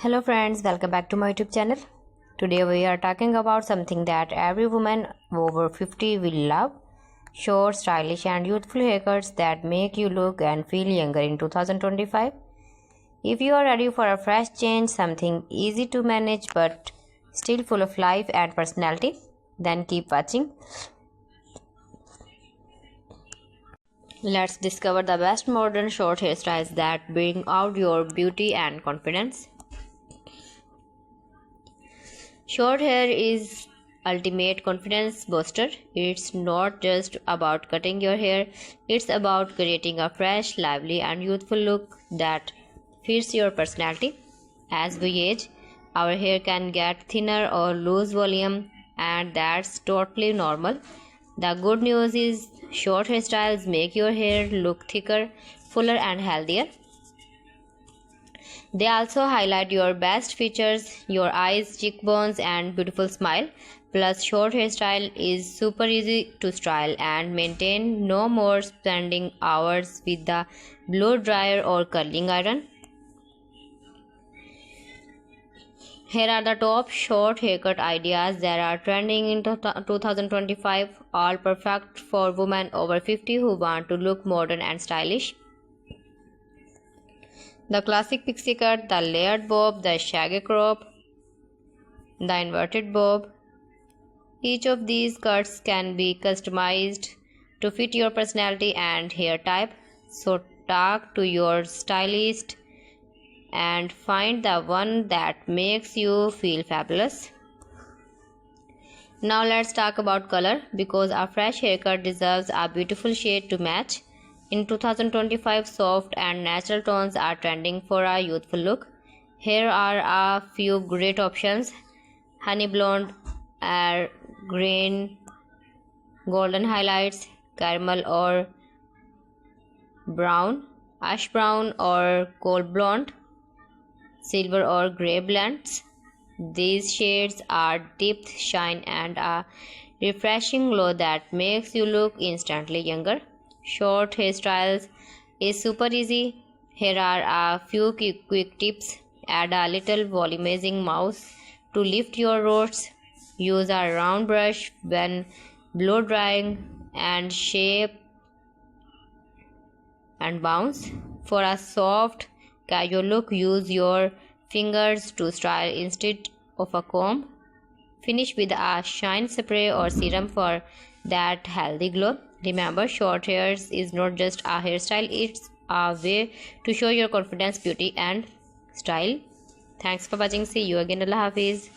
Hello friends, welcome back to my YouTube channel. Today we are talking about something that every woman over 50 will love. Short, stylish and youthful haircuts that make you look and feel younger in 2025. If you are ready for a fresh change, something easy to manage but still full of life and personality, then keep watching. Let's discover the best modern short hairstyles that bring out your beauty and confidence. Short hair is ultimate confidence booster. It's not just about cutting your hair, it's about creating a fresh, lively and youthful look that fits your personality. As we age, our hair can get thinner or lose volume, and that's totally normal. The good news is short hairstyles make your hair look thicker, fuller and healthier. They also highlight your best features, your eyes, cheekbones and beautiful smile. Plus, short hairstyle is super easy to style and maintain. No more spending hours with the blow dryer or curling iron. Here are the top short haircut ideas that are trending in 2025, all perfect for women over 50 who want to look modern and stylish. The classic pixie cut, the layered bob, the shaggy crop, the inverted bob. Each of these cuts can be customized to fit your personality and hair type. So talk to your stylist and find the one that makes you feel fabulous. Now let's talk about color, because a fresh haircut deserves a beautiful shade to match. In 2025, soft and natural tones are trending for a youthful look. Here are a few great options: honey blonde, air green, golden highlights, caramel or brown, ash brown or coal blonde, silver or grey blends. These shades are depth, shine and a refreshing glow that makes you look instantly younger. Short hairstyles is super easy. Here are a few quick tips. Add a little volumizing mouse to lift your roots. Use a round brush when blow drying and shape and bounce. For a soft, casual look, use your fingers to style instead of a comb. Finish with a shine spray or serum for that healthy glow. Remember, short hairs is not just a hairstyle, it's a way to show your confidence, beauty and style. Thanks for watching. See you again. Allah Hafiz.